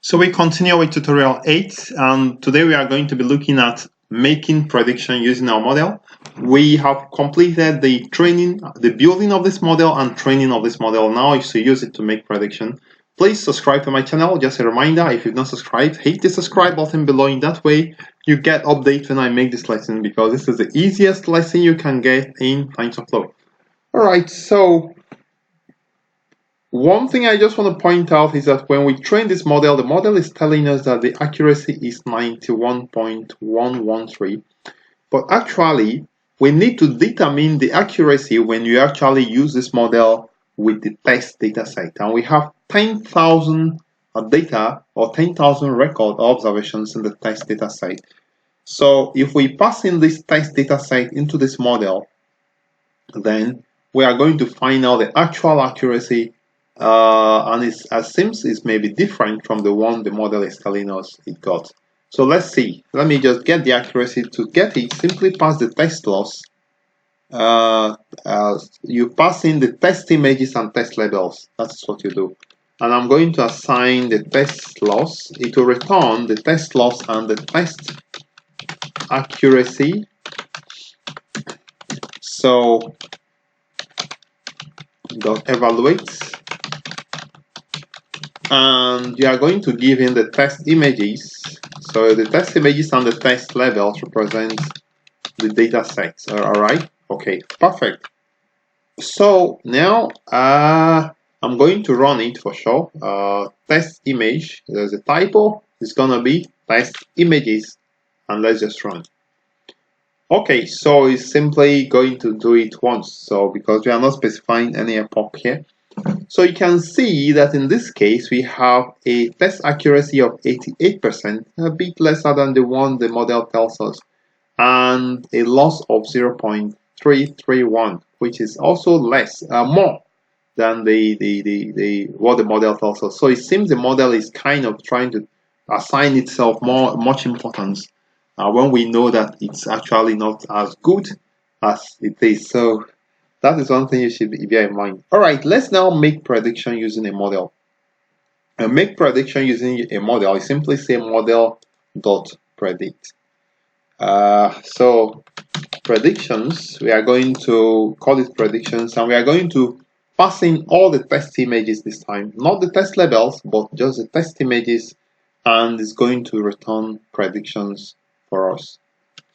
So we continue with tutorial 8, and today we are going to be looking at making prediction using our model. We have completed the training, the building of this model and training of this model. Now is to use it to make prediction. Please subscribe to my channel. Just a reminder, if you've not subscribed, hit the subscribe button below. In that way, you get updates when I make this lesson, because this is the easiest lesson you can get in TensorFlow. Alright, so one thing I just want to point out is that when we train this model, the model is telling us that the accuracy is 91.113. But actually, we need to determine the accuracy when you actually use this model with the test data set. And we have 10,000 data or 10,000 record observations in the test data set. So if we pass in this test data set into this model, then we are going to find out the actual accuracy. And it seems it may be different from the one the model is telling us it got. So let's see. Let me just get the accuracy. To get it, simply pass the test loss. You pass in the test images and test labels. That's what you do. And I'm going to assign the test loss. It will return the test loss and the test accuracy. So dot evaluate. And you are going to give in the test images. So the test images and the test labels represent the data sets. Alright, okay, perfect. So now I'm going to run it for sure. Test image, there's a typo, it's gonna be test images, and let's just run. Okay, so it's simply going to do it once, so because we are not specifying any epoch here. So you can see that in this case we have a test accuracy of 88%, a bit lesser than the one the model tells us, and a loss of 0.331, which is also more than what the model tells us. So it seems the model is kind of trying to assign itself much importance when we know that it's actually not as good as it is. So that is one thing you should bear in mind. Alright, let's now make prediction using a model. And make prediction using a model, I simply say model.predict. So predictions, we are going to call it predictions, and we are going to pass in all the test images this time. Not the test labels, but just the test images, and it's going to return predictions for us.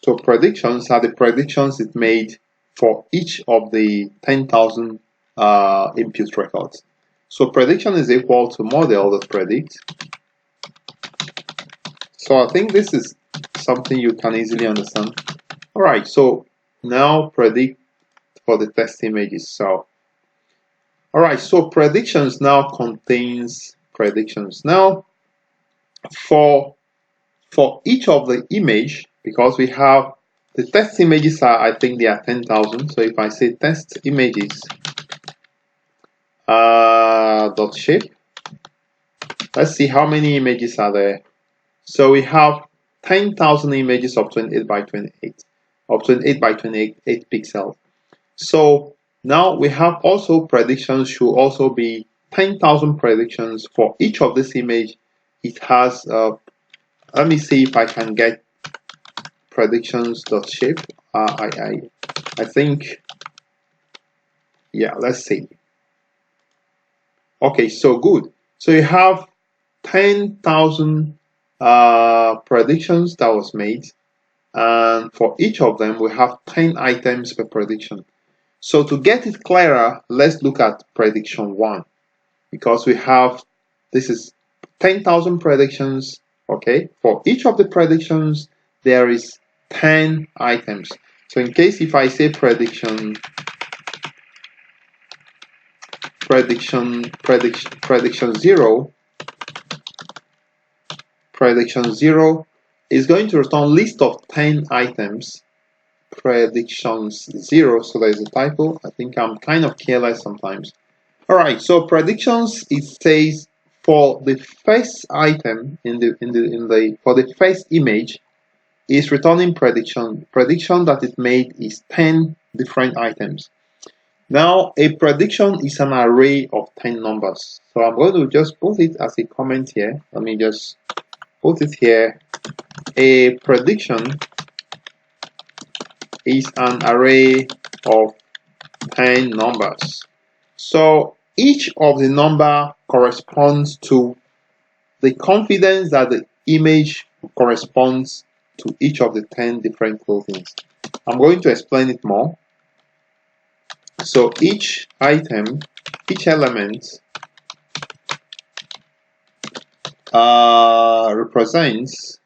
So predictions are the predictions it made for each of the 10,000 input records. So prediction is equal to model.predict. So I think this is something you can easily understand. Alright, so now predict for the test images. So alright, so predictions now contains predictions. Now for each of the image, because we have the test images are, I think they are 10,000. So if I say test images dot shape, let's see how many images are there. So we have 10,000 images of 28 by 28, of 28 by 28 pixels. So now we have also predictions should also be 10,000 predictions for each of this image. It has let me see if I can get predictions.shape. I think, yeah, let's see. Okay, so good. So you have 10,000 predictions that was made, and for each of them we have 10 items per prediction. So to get it clearer, let's look at prediction 1, because we have, this is 10,000 predictions. Okay, for each of the predictions there is 10 items. So in case if I say prediction 0, prediction 0 is going to return list of 10 items. Predictions 0, so there's a typo. I think I'm kind of careless sometimes. Alright, so predictions, it says for the first item for the first image is returning prediction that it made is 10 different items. Now, a prediction is an array of 10 numbers. So I'm going to just put it as a comment here. Let me just put it here. A prediction is an array of 10 numbers. So each of the number corresponds to the confidence that the image corresponds to each of the 10 different clothings. I'm going to explain it more. So each item, each element represents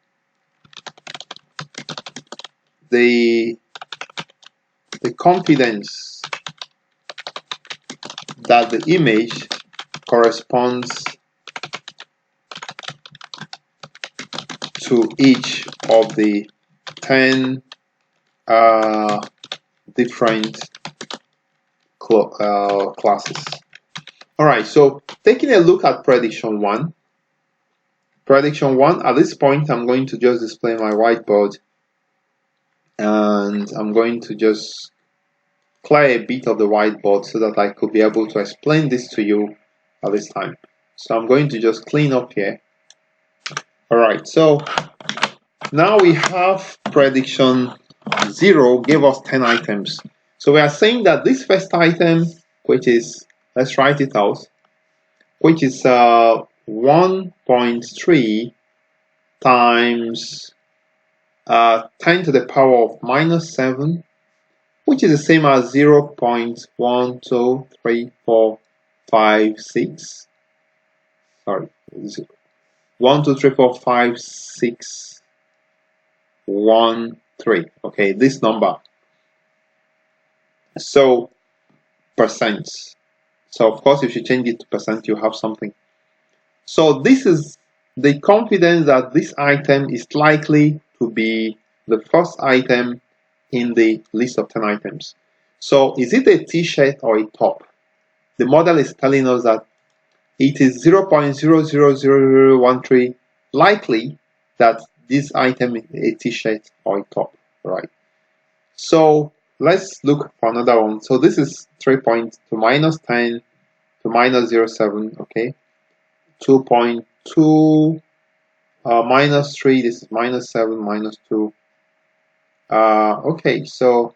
the confidence that the image corresponds to each of the 10 different classes. Alright, so taking a look at prediction 1. Prediction 1, at this point I'm going to just display my whiteboard and I'm going to just clear a bit of the whiteboard so that I could be able to explain this to you at this time. So I'm going to just clean up here. Alright, so now we have prediction 0 gave us 10 items. So we are saying that this first item, which is, let's write it out, which is 1.3 times 10 to the power of minus 7, which is the same as 0.123456. Sorry, 1, 2, 3, 4, 5, 6, 1, 3. Okay, this number. So percent. So of course, if you change it to percent, you have something. So this is the confidence that this item is likely to be the first item in the list of 10 items. So is it a t-shirt or a top? The model is telling us that it is 0.000013 likely that this item is a t-shirt or a top, right? So let's look for another one. So this is 3 points to minus 10 to minus 0.7, okay? 2.2 minus 3, this is minus 7 minus 2. Okay, so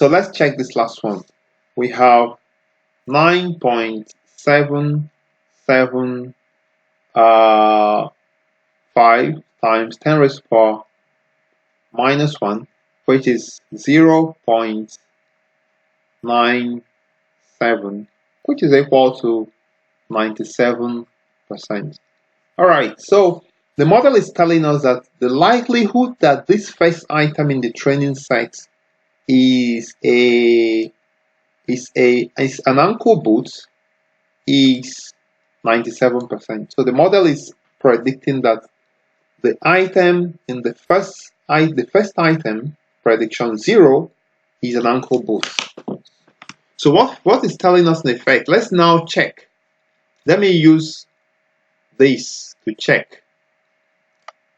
let's check this last one. We have 9.775 times 10 raised to the power minus 1, which is 0.97, which is equal to 97%. Alright, so the model is telling us that the likelihood that this first item in the training set is an ankle boot is 97%. So the model is predicting that the item in the first item, prediction 0, is an ankle boot. So what is telling us in effect? Let's now check. Let me use this to check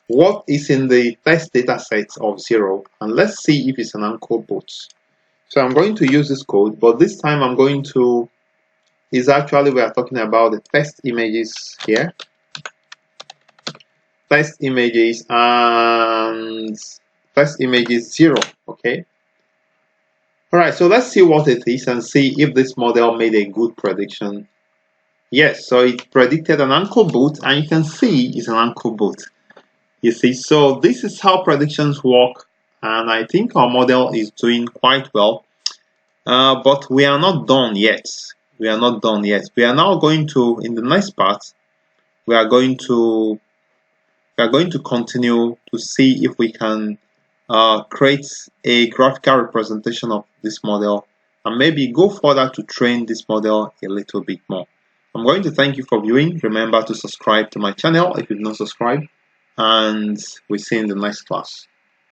what is in the test data set of 0, and let's see if it's an ankle boot. So I'm going to use this code, but this time I'm going to, is actually we are talking about the test images here. Test images and test images 0, okay? Alright, so let's see what it is and see if this model made a good prediction. Yes, so it predicted an ankle boot, and you can see it's an ankle boot. You see, so this is how predictions work, and I think our model is doing quite well. But we are not done yet. We are not done yet. We are now going to, in the next part, we are going to continue to see if we can create a graphical representation of this model, and maybe go further to train this model a little bit more. I'm going to thank you for viewing. Remember to subscribe to my channel if you've not subscribed, and we'll see you in the next class.